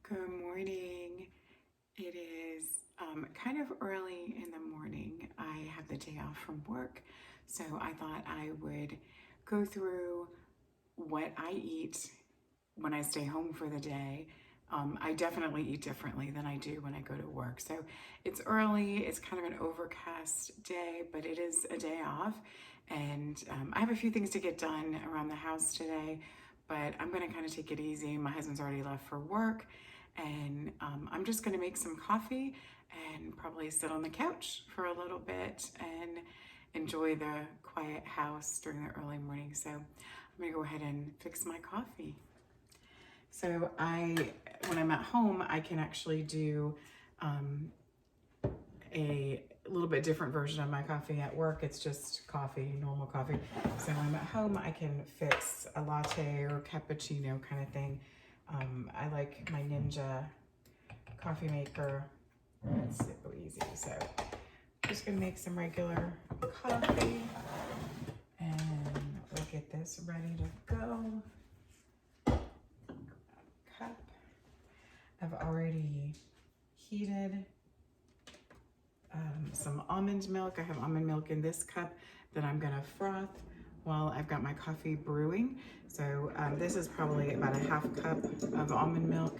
Good morning. It is kind of early in the morning. I have the day off from work, so I thought I would go through what I eat when I stay home for the day. I definitely eat differently than I do when I go to work. So it's early, it's kind of an overcast day, but it is a day off. And I have a few things to get done around the house today, but I'm going to kind of take it easy. My husband's already left for work, and I'm just going to make some coffee and probably sit on the couch for a little bit and enjoy the quiet house during the early morning. So I'm going to go ahead and fix my coffee. So when I'm at home, I can actually do a little bit different version of my coffee. At work, it's just coffee, normal coffee. So when I'm at home, I can fix a latte or cappuccino kind of thing. I like my Ninja coffee maker. It's so easy. So I'm just gonna make some regular coffee and we'll get this ready to go. Cup. I've already heated some almond milk. I have almond milk in this cup that I'm gonna froth while I've got my coffee brewing. So this is probably about a half cup of almond milk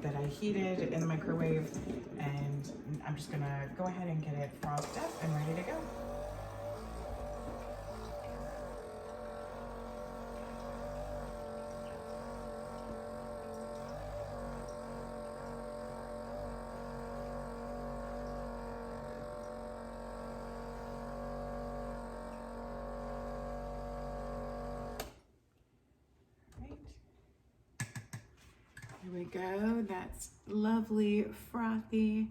that I heated in the microwave, and I'm just gonna go ahead and get it frothed up and ready to go. Here we go. That's lovely, frothy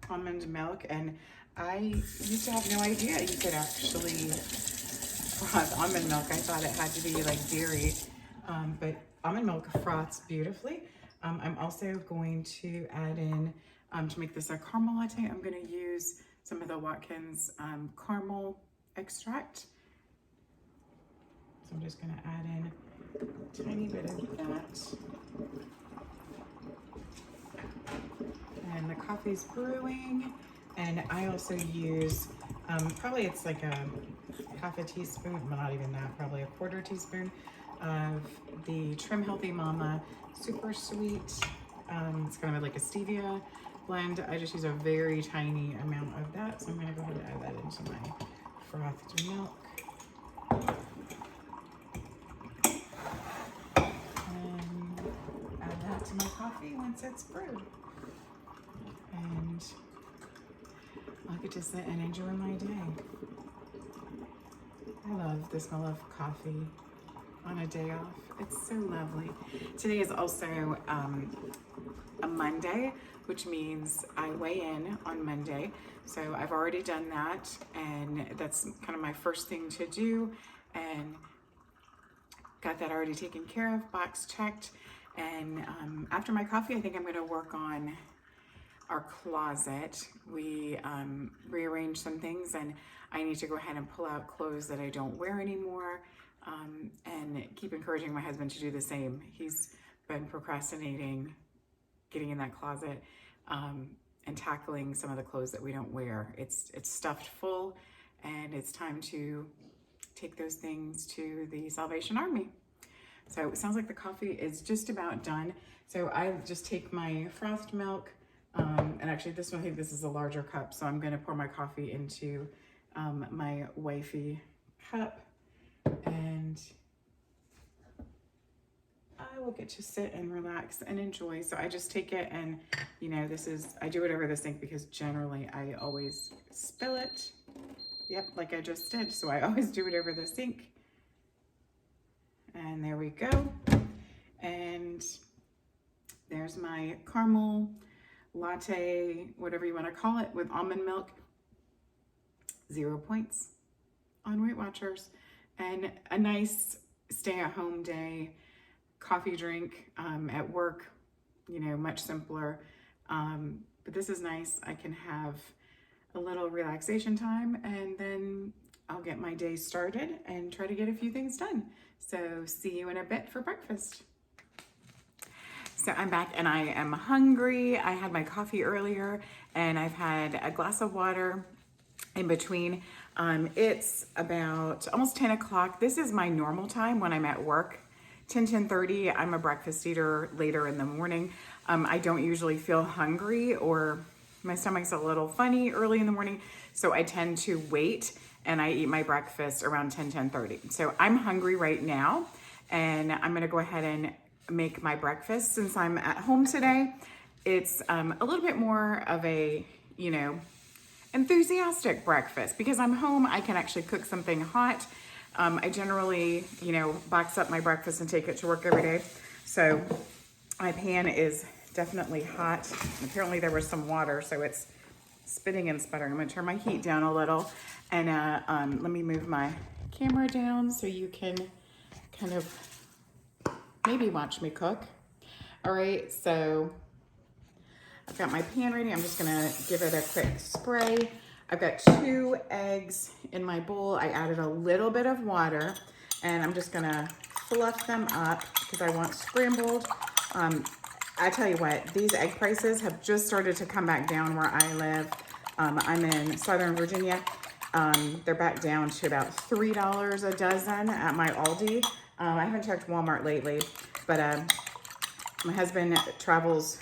almond milk. And I used to have no idea you could actually froth almond milk. I thought it had to be like dairy, but almond milk froths beautifully. I'm also going to add in, to make this a caramel latte, I'm going to use some of the Watkins caramel extract. So I'm just going to add in a tiny bit of that. And the coffee's brewing, and I also use, probably it's like a half a teaspoon, well not even that, probably a quarter teaspoon of the Trim Healthy Mama Super Sweet. It's kind of like a stevia blend. I just use a very tiny amount of that, so I'm going to go ahead and add that into my frothed milk. And add that to my coffee once it's brewed. And I'll get to sit and enjoy my day. I love the smell of coffee on a day off. It's so lovely. Today is also a Monday, which means I weigh in on Monday. So I've already done that, and that's kind of my first thing to do, and got that already taken care of, box checked. And after my coffee, I think I'm going to work on our closet. We rearranged some things, and I need to go ahead and pull out clothes that I don't wear anymore, and keep encouraging my husband to do the same. He's been procrastinating getting in that closet and tackling some of the clothes that we don't wear. It's stuffed full, and it's time to take those things to the Salvation Army. So it sounds like the coffee is just about done. So I just take my frothed milk, and actually this one, I think this is a larger cup, so I'm gonna pour my coffee into my wifey cup, and I will get to sit and relax and enjoy. So I just take it, and you know, I do it over the sink because generally I always spill it. Yep, like I just did. So I always do it over the sink. And there we go. And there's my caramel latte, whatever you want to call it, with almond milk. 0 points on Weight Watchers. And a nice stay-at-home day coffee drink at work, you know, much simpler. But this is nice. I can have a little relaxation time, and then I'll get my day started and try to get a few things done. So see you in a bit for breakfast. So I'm back and I am hungry. I had my coffee earlier and I've had a glass of water in between. It's about almost 10 o'clock. This is my normal time when I'm at work. 10:30. I'm a breakfast eater later in the morning. I don't usually feel hungry or my stomach's a little funny early in the morning. So I tend to wait and I eat my breakfast around 10:30. So I'm hungry right now and I'm gonna go ahead and make my breakfast since I'm at home today. It's a little bit more of a, enthusiastic breakfast because I'm home. I can actually cook something hot. I generally, box up my breakfast and take it to work every day. So my pan is definitely hot. Apparently there was some water, so it's spitting and sputtering. I'm gonna turn my heat down a little and let me move my camera down so you can kind of maybe watch me cook. All right, so I've got my pan ready. I'm just gonna give it a quick spray. I've got 2 eggs in my bowl. I added a little bit of water and I'm just gonna fluff them up because I want scrambled. I tell you what, these egg prices have just started to come back down where I live. I'm in Southern Virginia. They're back down to about $3 a dozen at my Aldi. I haven't checked Walmart lately, but my husband travels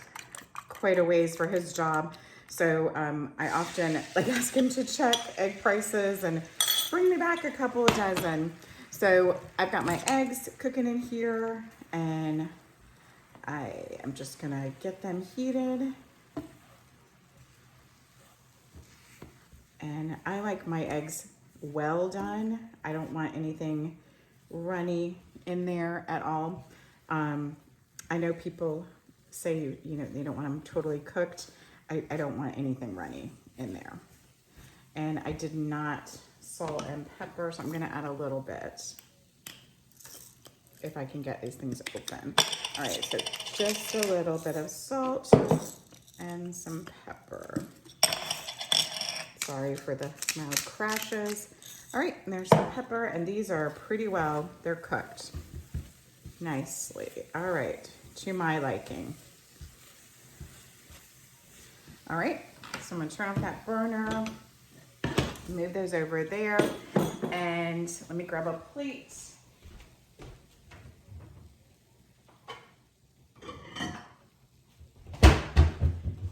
quite a ways for his job. So I often ask him to check egg prices and bring me back a couple of dozen. So I've got my eggs cooking in here and I am just gonna get them heated. And I like my eggs well done. I don't want anything runny in there at all. I know people say, they don't want them totally cooked. I don't want anything runny in there. And I did not salt and pepper, so I'm gonna add a little bit if I can get these things open. All right, so just a little bit of salt and some pepper. Sorry for the loud crashes. All right, and there's some pepper, and these are pretty well, they're cooked nicely. All right, to my liking. All right, so I'm gonna turn off that burner, move those over there, and let me grab a plate.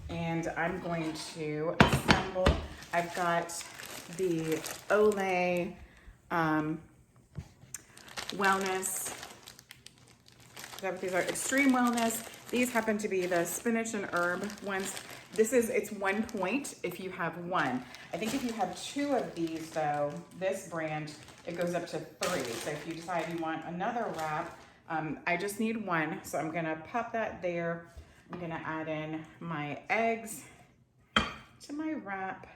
And I'm going to assemble. I've got the Olay Wellness. Is that what these are? Extreme Wellness. These happen to be the spinach and herb ones. It's 1 point if you have one. I think if you have 2 of these though, this brand, it goes up to 3. So if you decide you want another wrap, I just need 1. So I'm gonna pop that there. I'm gonna add in my eggs to my wrap.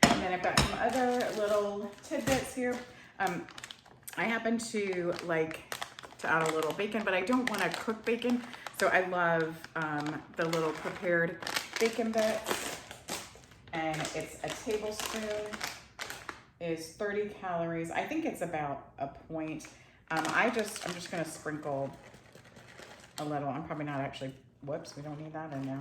And then I've got some other little tidbits here. I happen to like to add a little bacon, but I don't wanna cook bacon. So I love the little prepared bacon bits. And it's a tablespoon is 30 calories. I think it's about a point. I'm just gonna sprinkle a little. I'm probably not actually, whoops, we don't need that in there.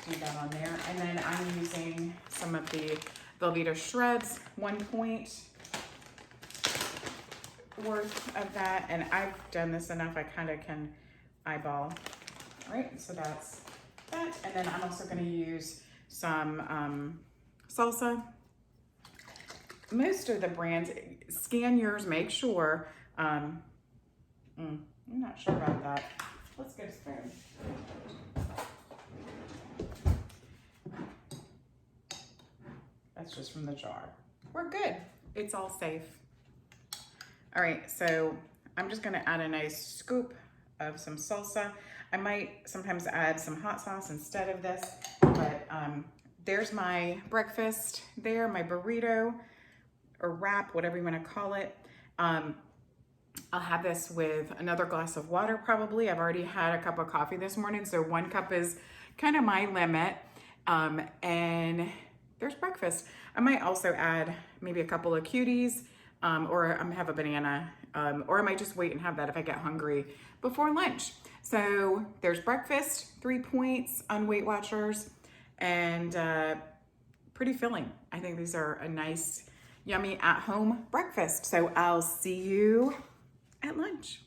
Do that on there. And then I'm using some of the Velveeta Shreds, 1 point worth of that. And I've done this enough, I kind of can eyeball. All right, so that's that. And then I'm also gonna use some salsa. Most of the brands, scan yours, make sure. I'm not sure about that. Let's get a spoon. That's just from the jar. We're good. It's all safe. All right, so I'm just gonna add a nice scoop of some salsa. I might sometimes add some hot sauce instead of this, but there's my breakfast there, my burrito or wrap, whatever you wanna call it. I'll have this with another glass of water probably. I've already had a cup of coffee this morning, so 1 cup is kind of my limit. And there's breakfast. I might also add maybe a couple of cuties, or have a banana, or I might just wait and have that if I get hungry before lunch. So there's breakfast, 3 points on Weight Watchers, and pretty filling. I think these are a nice, yummy at-home breakfast. So I'll see you at lunch.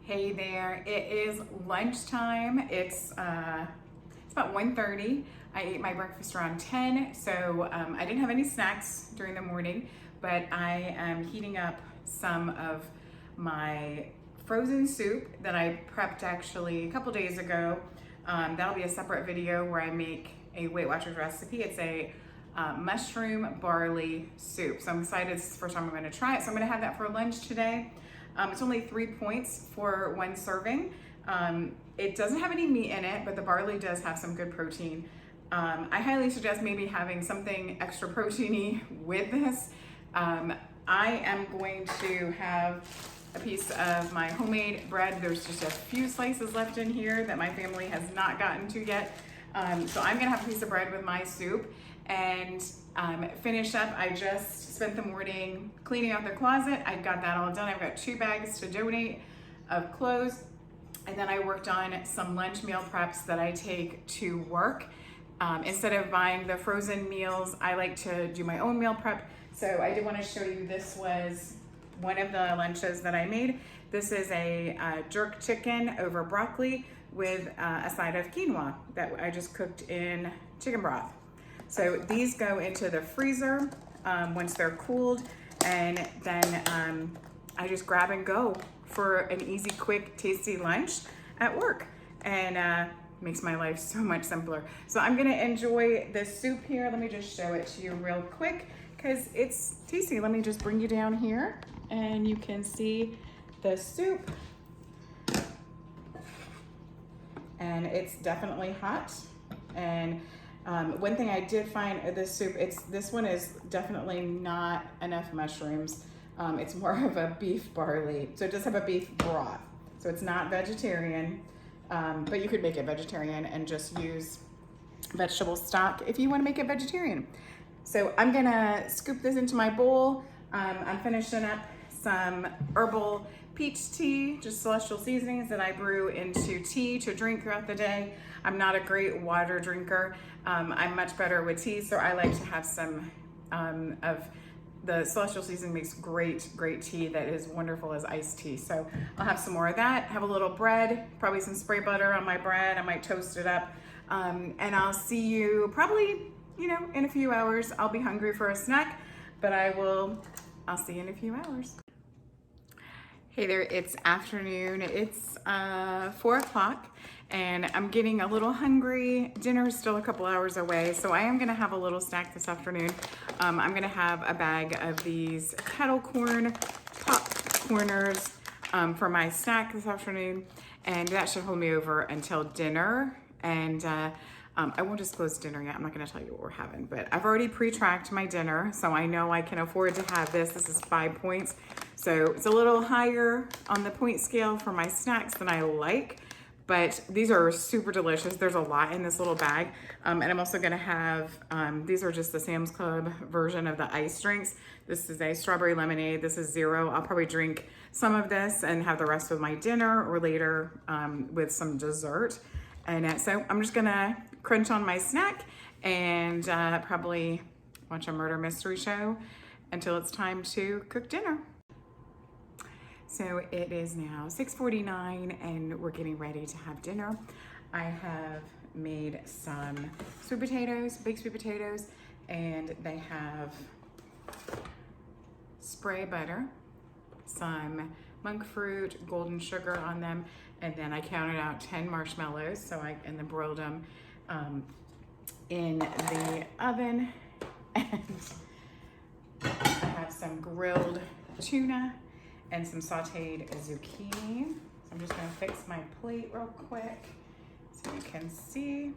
Hey there, it is lunchtime. It's about 1:30. I ate my breakfast around 10, so I didn't have any snacks during the morning, but I am heating up some of my frozen soup that I prepped actually a couple days ago. That'll be a separate video where I make a Weight Watchers recipe. It's a mushroom barley soup. So I'm excited. It's the first time I'm going to try it. So I'm going to have that for lunch today. It's only 3 points for one serving. It doesn't have any meat in it, but the barley does have some good protein. I highly suggest maybe having something extra proteiny with this. I am going to have a piece of my homemade bread. There's just a few slices left in here that my family has not gotten to yet. So I'm gonna have a piece of bread with my soup and finish up. I just spent the morning cleaning out the closet. I got that all done. I've got 2 bags to donate of clothes. And then I worked on some lunch meal preps that I take to work. Instead of buying the frozen meals, I like to do my own meal prep. So I did want to show you, this was one of the lunches that I made. This is a jerk chicken over broccoli with a side of quinoa that I just cooked in chicken broth. So these go into the freezer once they're cooled, and then I just grab and go for an easy, quick, tasty lunch at work, and makes my life so much simpler. So I'm gonna enjoy the soup here. Let me just show it to you real quick because it's tasty. Let me just bring you down here and you can see the soup. And it's definitely hot. And one thing I did find of this soup, this one is definitely not enough mushrooms. It's more of a beef barley. So it does have a beef broth. So it's not vegetarian, but you could make it vegetarian and just use vegetable stock if you want to make it vegetarian. So I'm gonna scoop this into my bowl. I'm finishing up some herbal peach tea, just celestial seasonings that I brew into tea to drink throughout the day. I'm not a great water drinker. I'm much better with tea, so I like to have some of the celestial seasoning. Makes great tea that is wonderful as iced tea. So I'll have some more of that, have a little bread, probably some spray butter on my bread. I might toast it up. And I'll see you probably, in a few hours. I'll be hungry for a snack, but I'll see you in a few hours. Hey there, it's afternoon. It's 4 o'clock and I'm getting a little hungry. Dinner is still a couple hours away, so I am gonna have a little snack this afternoon. I'm gonna have a bag of these kettle corn popcorners for my snack this afternoon, and that should hold me over until dinner. And I won't disclose dinner yet. I'm not gonna tell you what we're having, but I've already pre-tracked my dinner, so I know I can afford to have this. This is 5 points. So it's a little higher on the point scale for my snacks than I like, but these are super delicious. There's a lot in this little bag. And I'm also gonna have, these are just the Sam's Club version of the ice drinks. This is a strawberry lemonade. This is 0. I'll probably drink some of this and have the rest with my dinner or later with some dessert. And so I'm just gonna crunch on my snack and probably watch a murder mystery show until it's time to cook dinner. So it is now 6:49 and we're getting ready to have dinner. I have made some sweet potatoes, baked sweet potatoes, and they have spray butter, some monk fruit, golden sugar on them, and then I counted out 10 marshmallows, and then broiled them in the oven. And I have some grilled tuna and some sauteed zucchini. So I'm just gonna fix my plate real quick so you can see.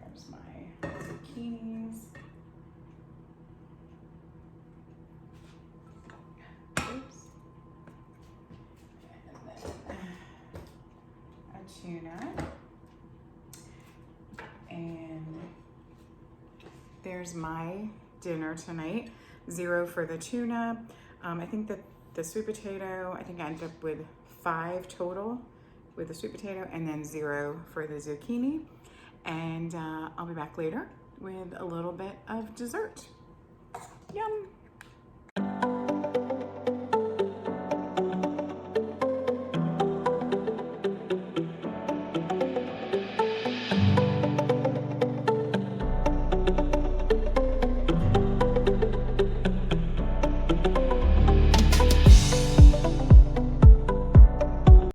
There's my zucchinis. Oops. And then a tuna. And there's my dinner tonight. 0 for the tuna. I think that the sweet potato, I think I ended up with 5 total with the sweet potato, and then 0 for the zucchini. And I'll be back later with a little bit of dessert. Yum.